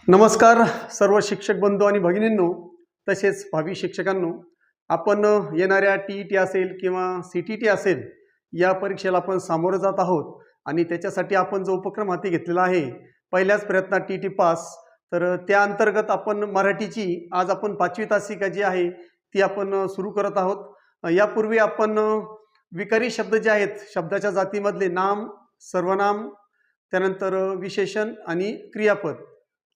नमस्कार सर्व शिक्षक बंधू आणि भगिनींनो, तसेच भावी शिक्षकांनो. आपण येणाऱ्या टी असेल किंवा CTT असेल या परीक्षेला आपण सामोरं जात आहोत आणि त्याच्यासाठी आपण जो उपक्रम हाती घेतलेला आहे पहिल्याच प्रयत्नात TT पास, तर त्या अंतर्गत आपण मराठीची आज आपण 5वी तासिका जी आहे ती आपण सुरू करत आहोत. यापूर्वी आपण विकारी शब्द जे आहेत, शब्दाच्या जातीमधले नाम, सर्वनाम, त्यानंतर विशेषण आणि क्रियापद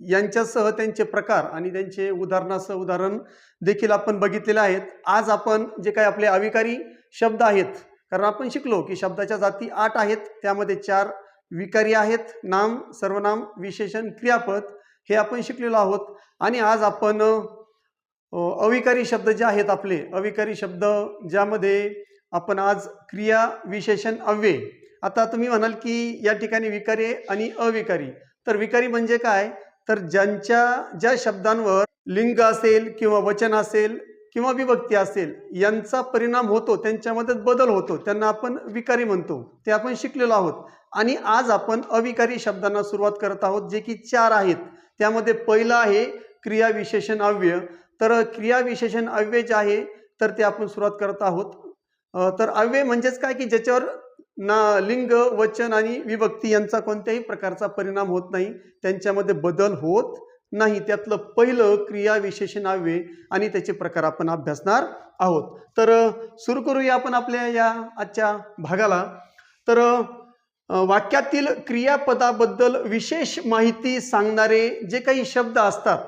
यांच्यासह त्यांचे प्रकार आणि त्यांचे उदाहरणासह उदाहरण देखील आपण बघितलेले आहेत. आज आपण जे काही आपले अविकारी शब्द आहेत, कारण आपण शिकलो की शब्दाच्या जाती 8 आहेत, त्यामध्ये 4 विकारी आहेत, नाम, सर्वनाम, विशेषण, क्रियापद हे आपण शिकलेलो आहोत. आणि आज आपण अविकारी शब्द जे आहेत आपले अविकारी शब्द, ज्यामध्ये आपण आज क्रिया, विशेषण, अव्यय. आता तुम्ही म्हणाल की या ठिकाणी विकारी आणि अविकारी, तर विकारी म्हणजे काय, तर ज्या शब्दांवर लिंग असेल किंवा वचन असेल किंवा विभक्ती असेल यांचा परिणाम होतो, त्यांच्यामध्ये बदल होतो, त्यांना आपण विकारी म्हणतो, ते आपण शिकलेलो आहोत. आणि आज आपण अविकारी शब्दांना सुरुवात करत आहोत, जे की 4 आहेत. त्यामध्ये पहिलं आहे क्रिया, विशेषण, अव्यय. तर क्रिया, विशेषण, अव्यय जे आहे तर ते आपण सुरुवात करत आहोत. तर अव्यय म्हणजेच काय की ज्याच्यावर ना लिंग, वचन आणि विभक्ती यांचा कोणत्याही प्रकारचा परिणाम होत नाही, त्यांच्यामध्ये बदल होत नाही. त्यातलं पहिलं क्रिया, विशेषण, अव्यय आणि त्याचे प्रकार आपण अभ्यासणार आहोत. तर सुरू करूया आपण आपल्या या आजच्या भागाला. तर वाक्यातील क्रियापदाबद्दल विशेष माहिती सांगणारे जे काही शब्द असतात,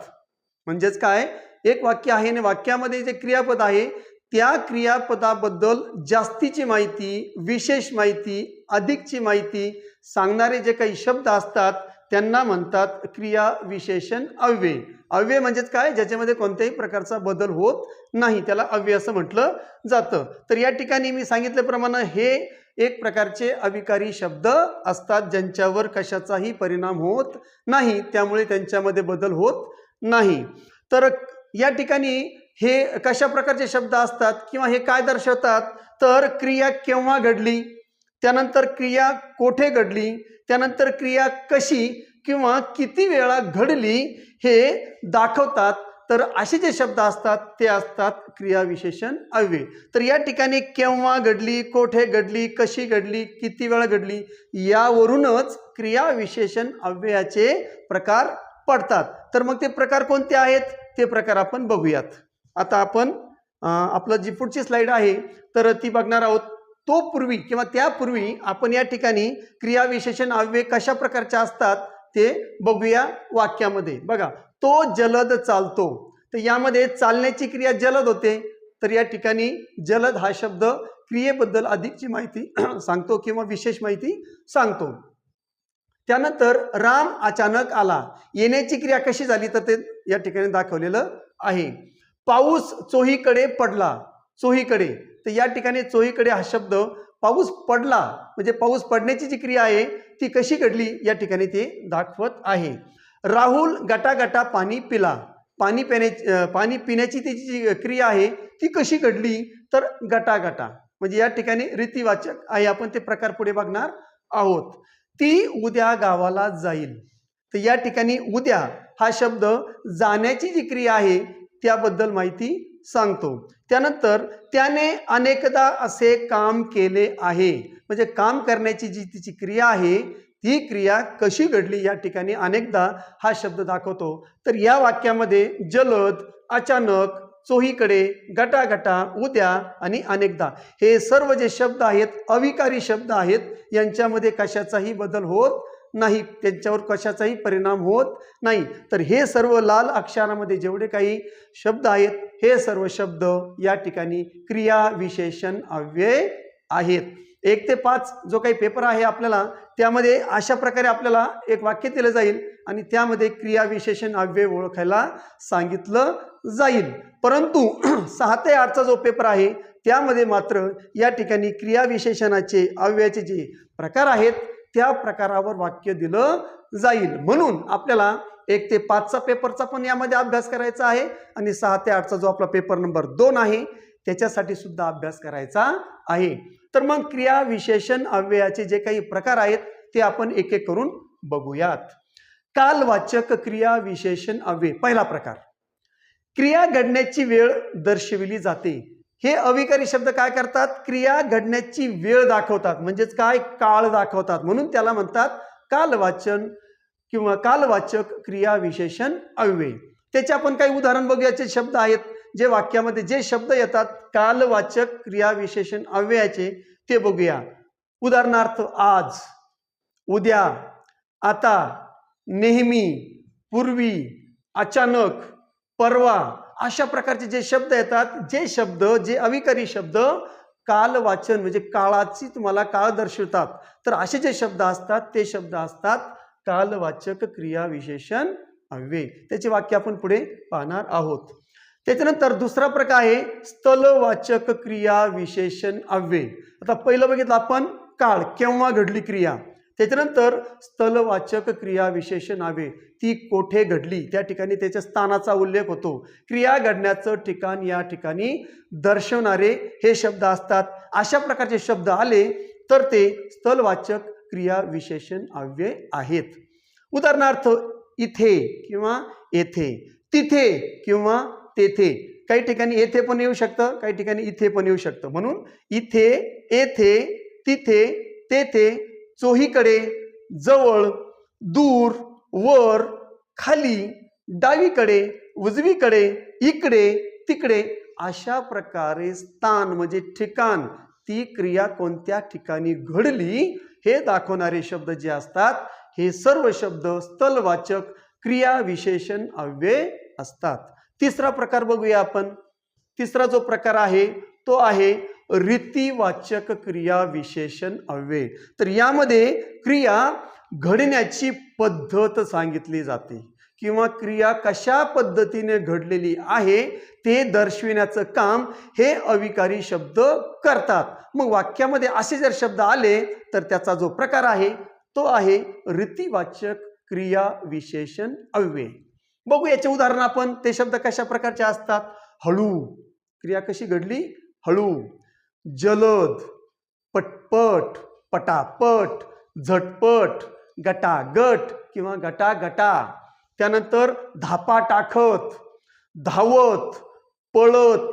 म्हणजेच काय, एक वाक्य आहे आणि वाक्यामध्ये जे क्रियापद आहे त्या क्रियापदाबद्दल जास्तीची माहिती, विशेष माहिती, अधिकची माहिती सांगणारे जे काही शब्द असतात त्यांना म्हणतात क्रिया, विशेषण, अव्यय. अव्यय म्हणजेच काय, ज्याच्यामध्ये कोणत्याही प्रकारचा बदल होत नाही, त्याला अव्यय असं म्हटलं जातं. तर या ठिकाणी मी सांगितल्याप्रमाणे हे एक प्रकारचे अविकारी शब्द असतात, ज्यांच्यावर कशाचाही परिणाम होत नाही, त्यामुळे त्यांच्यामध्ये बदल होत नाही. तर या ठिकाणी हे कशा प्रकारचे शब्द असतात किंवा हे काय दर्शवतात, तर क्रिया केव्हा घडली, त्यानंतर क्रिया कोठे घडली, त्यानंतर क्रिया कशी किंवा किती वेळा घडली हे दाखवतात. तर असे जे शब्द असतात ते असतात क्रिया, विशेषण, अव्यय. तर या ठिकाणी केव्हा घडली, कोठे घडली, कशी घडली, किती वेळा घडली, यावरूनच क्रिया, विशेषण, अव्ययाचे प्रकार पडतात. तर मग ते प्रकार कोणते आहेत ते प्रकार आपण बघूयात. आता आपण आपलं जी पुढची स्लाइड आहे तर ती बघणार आहोत. तो पूर्वी किंवा त्यापूर्वी आपण या ठिकाणी क्रिया, विशेषण, अव्यय कशा प्रकारचे असतात ते बघूया. वाक्यामध्ये बघा, तो जलद चालतो, तर यामध्ये चालण्याची क्रिया जलद होते. तर या ठिकाणी जलद हा शब्द क्रियेबद्दल अधिकची माहिती सांगतो किंवा विशेष माहिती सांगतो. त्यानंतर राम अचानक आला, येण्याची क्रिया कशी झाली तर ते या ठिकाणी दाखवलेलं आहे. पाऊस चोहीकडे पडला, चोहीकडे, तर या ठिकाणी चोहीकडे हा शब्द पाऊस पडला म्हणजे पाऊस पडण्याची जी क्रिया आहे ती कशी घडली या ठिकाणी ते दाखवत आहे. राहुल गटागटा पाणी पिला, पाणी पिण्याची त्याची जी क्रिया आहे ती कशी घडली तर गटागटा, म्हणजे या ठिकाणी रीतिवाचक आहे. आपण ते प्रकार पुढे बघणार आहोत. ती उद्या गावाला जाईल, तर या ठिकाणी उद्या हा शब्द जाण्याची जी क्रिया आहे त्याबद्दल माहिती सांगतो. त्यानंतर त्याने अनेकदा असे काम केले आहे, म्हणजे काम करण्याची जी तिची क्रिया आहे ती क्रिया कशी घडली या ठिकाणी अनेकदा हा शब्द दाखवतो. तर या वाक्यामध्ये जलद, अचानक, चोहीकडे, गटागटा, उद्या आणि अनेकदा हे सर्व जे शब्द आहेत अविकारी शब्द आहेत, यांच्यामध्ये कशाचाही बदल होत नाही, त्यांच्यावर कशाचाही परिणाम होत नाही. तर हे सर्व लाल अक्षरामध्ये जेवढे काही शब्द आहेत हे सर्व शब्द या ठिकाणी क्रिया, विशेषण, अव्यय आहेत. 1 ते 5 जो काही पेपर आहे आपल्याला, त्यामध्ये अशा प्रकारे आपल्याला एक वाक्य दिलं जाईल आणि त्यामध्ये क्रिया, विशेषण, अव्यय ओळखायला सांगितलं जाईल. परंतु 6 ते 8चा जो पेपर आहे त्यामध्ये मात्र या ठिकाणी क्रिया, विशेषणाचे, अव्ययाचे जे प्रकार आहेत त्या प्रकारावर वाक्य दिलं जाईल. म्हणून आपल्याला 1 ते 5चा पेपरचा पण यामध्ये अभ्यास करायचा आहे आणि 6 ते 8चा जो आपला पेपर नंबर 2 आहे त्याच्यासाठी सुद्धा अभ्यास करायचा आहे. तर मग क्रिया, विशेषण, अव्ययाचे जे काही प्रकार आहेत ते आपण एक एक करून बघूयात. कालवाचक क्रिया विशेषण अव्यय. पहिला प्रकार, क्रिया घडण्याची वेळ दर्शविली जाते. हे अविकारी शब्द काय करतात? क्रिया घडण्याची वेळ दाखवतात, म्हणजेच काय, काळ दाखवतात. म्हणून त्याला म्हणतात कालवाचन किंवा कालवाचक क्रिया विशेषण अव्यय. त्याचे आपण काही उदाहरण बघूयाचे शब्द आहेत जे वाक्यामध्ये जे शब्द येतात कालवाचक क्रिया विशेषण अव्ययाचे ते बघूया. उदाहरणार्थ आज, उद्या, आता, नेहमी, पूर्वी, अचानक, परवा, अशा प्रकारचे जे शब्द येतात, जे शब्द, जे अविकारी शब्द कालवाचन म्हणजे काळाची तुम्हाला काळ दर्शवतात, तर असे जे शब्द असतात ते शब्द असतात कालवाचक क्रिया विशेषण अव्यय. त्याचे वाक्य आपण पुढे पाहणार आहोत. त्याच्यानंतर दुसरा प्रकार आहे स्थलवाचक क्रिया विशेषण अव्यय. आता पहिलं बघितलं आपण काळ, केव्हा घडली क्रिया. त्याच्यानंतर स्थलवाचक क्रिया विशेषण अव्यय, ती कोठे घडली, त्या ठिकाणी त्याच्या स्थानाचा उल्लेख होतो. क्रिया घडण्याचं ठिकाण या ठिकाणी दर्शवणारे हे शब्द असतात. अशा प्रकारचे शब्द आले तर ते स्थलवाचक क्रिया विशेषण अव्यय आहेत. उदाहरणार्थ इथे किंवा येथे, तिथे किंवा तेथे. काही ठिकाणी येथे पण येऊ शकतं, काही ठिकाणी इथे पण येऊ शकतं. म्हणून इथे, येथे, तिथे, तेथे, चोहीकडे, जवळ, दूर, वर, खाली, डावीकडे, उजवीकडे, इकडे, तिकडे, अशा प्रकारे स्थान म्हणजे ठिकाण, ती क्रिया कोणत्या ठिकाणी घडली हे दाखवणारे शब्द जे असतात हे सर्व शब्द स्थलवाचक क्रिया विशेषण अव्यय असतात. तिसरा प्रकार बघूया आपण. तिसरा जो प्रकार आहे तो आहे रीतिवाचक क्रिया विशेषण अव्यय. तर यामध्ये क्रिया घडण्याची पद्धत सांगितली जाते किंवा क्रिया कशा पद्धतीने घडलेली आहे ते दर्शविण्याचं काम हे अविकारी शब्द करतात. मग वाक्यामध्ये असे जर शब्द आले तर त्याचा जो प्रकार आहे तो आहे रीतिवाचक क्रिया विशेषण अव्यय. बघू याचे उदाहरण आपण. ते शब्द कशा प्रकारचे असतात? हळू, क्रिया कशी घडली? हळू. जलद, पटपट, पटापट, झटपट, गटागट किंवा गटागटा. त्यानंतर धापा टाकत, धावत, पळत,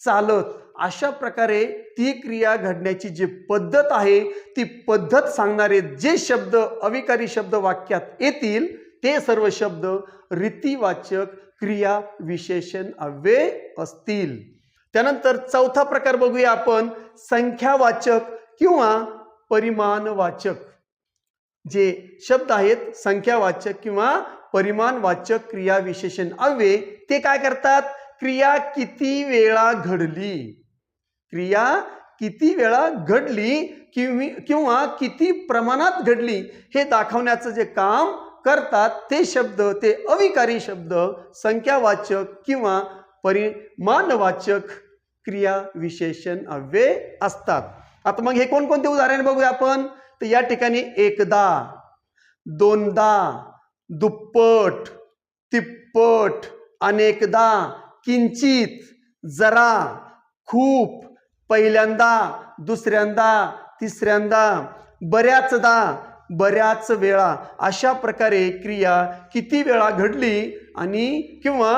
चालत. अशा प्रकारे ती क्रिया घडण्याची जी पद्धत आहे ती पद्धत सांगणारे जे शब्द अविकारी शब्द वाक्यात येतील ते सर्व शब्द रीतिवाचक क्रिया विशेषण अव्यय असतील. त्यानंतर चौथा प्रकार बघूया आपण, संख्यावाचक किंवा परिमाणवाचक. जे शब्द आहेत संख्यावाचक किंवा परिमाणवाचक क्रिया विशेषण अव्यय ते काय करतात? क्रिया किती वेळा घडली, क्रिया किती वेळा घडली किंवा किती प्रमाणात घडली हे दाखवण्याचं जे काम करतात ते शब्द, ते अविकारी शब्द संख्यावाचक किंवा परिमाणवाचक क्रिया विशेषण अव्यय असतात. आता मग हे कोणकोणते उदाहरण बघूया आपण. तर या ठिकाणी एकदा, दोनदा, दुप्पट, तिप्पट, अनेकदा, किंचित, जरा, खूप, पहिल्यांदा, दुसऱ्यांदा, तिसऱ्यांदा, बऱ्याचदा, बऱ्याच वेळा. अशा प्रकारे क्रिया किती वेळा घडली आणि किंवा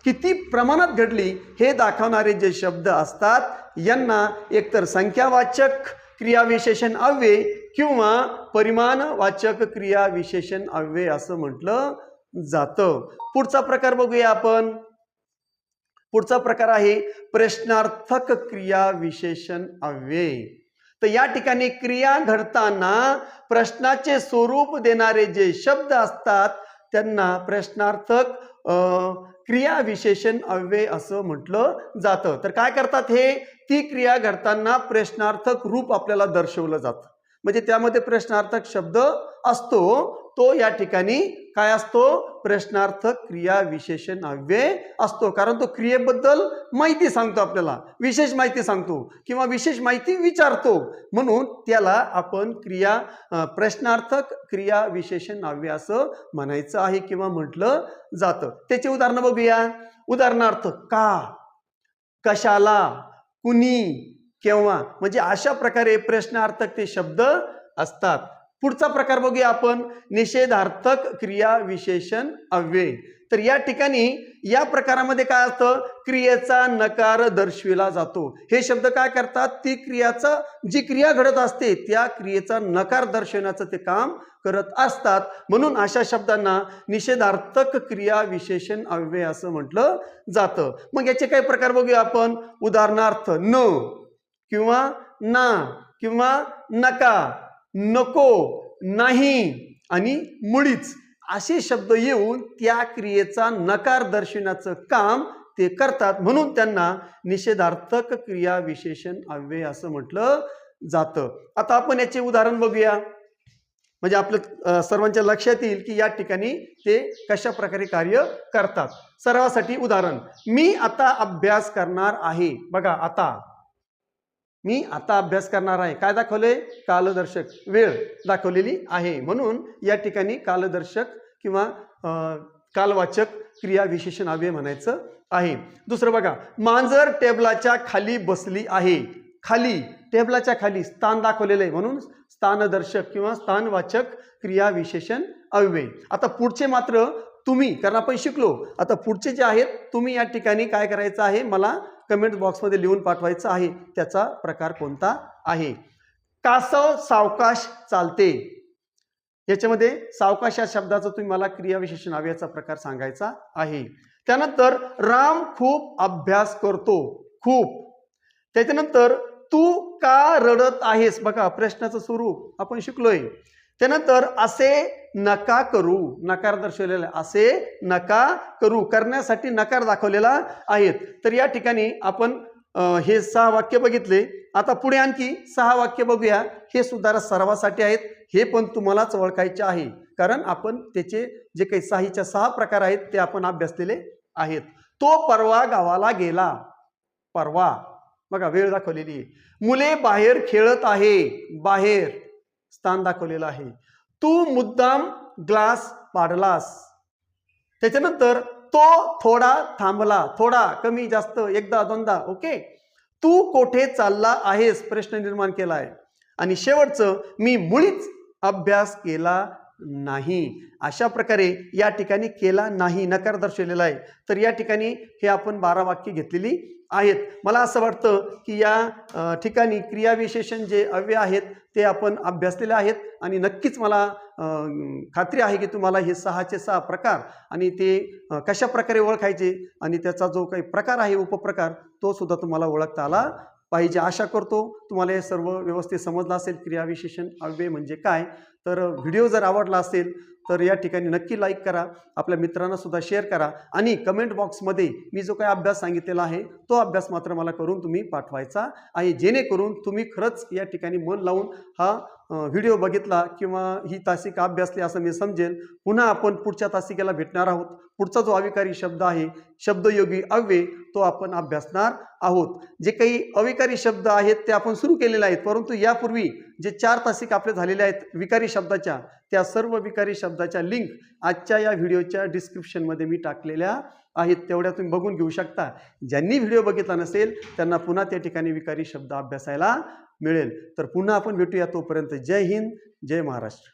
किती प्रमाणात घडली हे दाखवणारे जे शब्द असतात यांना एकतर संख्यावाचक क्रिया विशेषण अव्यय किंवा परिमाणवाचक क्रिया विशेषण अव्यय असं म्हटलं जातं. पुढचा प्रकार बघूया आपण. पुढचा प्रकार आहे प्रश्नार्थक क्रिया विशेषण अव्यय. तर या ठिकाणी क्रिया घडताना प्रश्नाचे स्वरूप देणारे जे शब्द असतात त्यांना प्रश्नार्थक क्रिया विशेषण अव्यय असं म्हटलं जातं. तर काय करतात हे? ती क्रिया घडताना प्रश्नार्थक रूप आपल्याला दर्शवलं जातं. म्हणजे त्यामध्ये प्रश्नार्थक शब्द असतो तो या ठिकाणी काय असतो? प्रश्नार्थक क्रिया विशेषण अव्यय असतो. कारण तो क्रियेबद्दल माहिती सांगतो, आपल्याला विशेष माहिती सांगतो किंवा विशेष माहिती विचारतो. म्हणून त्याला आपण प्रश्नार्थक क्रिया विशेषण अव्यय असं म्हणायचं आहे किंवा म्हटलं जातं. त्याची उदाहरणं बघूया. उदाहरणार्थ का, कशाला, कुणी, केव्हा. म्हणजे अशा प्रकारे प्रश्नार्थक ते शब्द असतात. पुढचा प्रकार बघूया आपण, निषेधार्थक क्रिया विशेषण अव्यय. तर या ठिकाणी या प्रकारामध्ये काय असतं, क्रियेचा नकार दर्शविला जातो. हे शब्द काय करतात, ती क्रियाचा जी क्रिया घडत असते त्या क्रियेचा नकार दर्शवण्याचं ते काम करत असतात. म्हणून अशा शब्दांना निषेधार्थक क्रिया विशेषण अव्यय असं म्हटलं जातं. मग याचे काही प्रकार बघूया आपण. उदाहरणार्थ न किंवा ना किंवा नका, नको, नाही आणि मुळीच असे शब्द येऊन त्या क्रियेचा नकार दर्शवण्याचं काम ते करतात. म्हणून त्यांना निषेधार्थक क्रिया विशेषण अव्यय असं म्हटलं जातं. आता आपण याचे उदाहरण बघूया, म्हणजे आपल्या सर्वांच्या लक्षात येईल की या ठिकाणी ते कशा प्रकारे कार्य करतात. सरावासाठी उदाहरण, मी आता अभ्यास करणार आहे. बघा, आता मी आता अभ्यास करणार आहे. काय दाखवले, कालदर्शक वेळ दाखवलेली आहे. म्हणून या ठिकाणी कालदर्शक किंवा कालवाचक क्रिया विशेषण अव्यय म्हणायचं आहे. दुसरं बघा, मांजर टेबलाच्या खाली बसली आहे. खाली, टेबलाच्या खाली स्थान दाखवलेलं आहे म्हणून स्थानदर्शक किंवा स्थानवाचक क्रिया विशेषण अव्यय. आता पुढचे मात्र तुम्ही, कारण आपण शिकलो, आता पुढचे जे आहेत तुम्ही या ठिकाणी काय करायचं आहे, मला कमेंट बॉक्समध्ये लिहून पाठवायचं आहे त्याचा प्रकार कोणता आहे. कासव सावकाश चालते. याच्यामध्ये सावकाश या शब्दाचा तुम्ही मला क्रिया विशेषण अव्ययाचा प्रकार सांगायचा आहे. त्यानंतर राम खूप अभ्यास करतो. खूप. त्याच्यानंतर तू का रडत आहेस. बघा, प्रश्नाचं स्वरूप आपण शिकलोय. त्यानंतर असे नका करू, नकार दर्शवलेला, असे नका करू, करण्यासाठी नकार दाखवलेला आहे. तर या ठिकाणी आपण हे 6 वाक्य बघितले. आता पुढे आणखी 6 वाक्य बघूया. हे सुद्धा सरावासाठी आहेत. हे पण तुम्हालाच ओळखायचे आहे, कारण आपण त्याचे जे काही 6च्या 6 प्रकार आहेत ते आपण अभ्यासलेले आहेत. तो परवा गावाला गेला. परवा, बघा वेळ दाखवलेली आहे. मुले बाहेर खेळत आहे. बाहेर स्थान दाखवलेलं आहे. तू मुद्दाम ग्लास पाडलास. त्याच्यानंतर तो थोडा थांबला. थोडा, कमी, जास्त, एकदा, दोनदा. ओके. तू कोठे चालला आहेस, प्रश्न निर्माण केला आहे. आणि शेवटचं, मी मुळीच अभ्यास केला नाही. अशा प्रकारे या ठिकाणी केला नाही नकार दर्शवलेला आहे. तर या ठिकाणी हे आपण 12 वाक्य घेतलेली आहेत. मला असं वाटतं की या ठिकाणी क्रियाविशेषण जे अव्यय आहेत ते आपण अभ्यासलेले आहेत आणि नक्कीच मला खात्री आहे की तुम्हाला हे 6चे 6 प्रकार आणि ते कशा प्रकारे ओळखायचे आणि त्याचा जो काही प्रकार आहे उपप्रकार तो सुद्धा तुम्हाला ओळखता आला पाहिजे. आशा करतो तुम्हाला हे सर्व व्यवस्थित समजलं असेल क्रियाविशेषण अव्यय म्हणजे काय. तर व्हिडिओ जर आवडला असेल तर या ठिकाणी नक्की लाईक करा, आपल्या मित्रांना सुद्धा शेअर करा आणि कमेंट बॉक्समध्ये मी जो काही अभ्यास सांगितलेला आहे तो अभ्यास मात्र मला करून तुम्ही पाठवायचा आहे, जेणेकरून तुम्ही खरंच या ठिकाणी मन लावून हा व्हिडिओ बघितला किंवा ही तासिका अभ्यासली असं मी समजेल. पुन्हा आपण पुढच्या तासिकेला भेटणार आहोत. पुढचा जो अविकारी शब्द आहे शब्दयोगी अव्यय तो आपण अभ्यासणार आहोत. जे काही अविकारी शब्द आहेत ते आपण सुरू केलेले आहेत, परंतु यापूर्वी जे 4 तासिका आपले झालेले आहेत विकारी शब्दाच्या, त्या सर्व विकारी शब्दाच्या लिंक आजच्या या व्हिडिओच्या डिस्क्रिप्शनमध्ये मी टाकलेल्या आहेत. तेवढ्या तुम्ही बघून घेऊ शकता. ज्यांनी व्हिडिओ बघितला नसेल त्यांना पुन्हा त्या ठिकाणी विकारी शब्द अभ्यासायला मिळेल. तर पुन्हा आपण भेटूया. तोपर्यंत जय हिंद, जय महाराष्ट्र.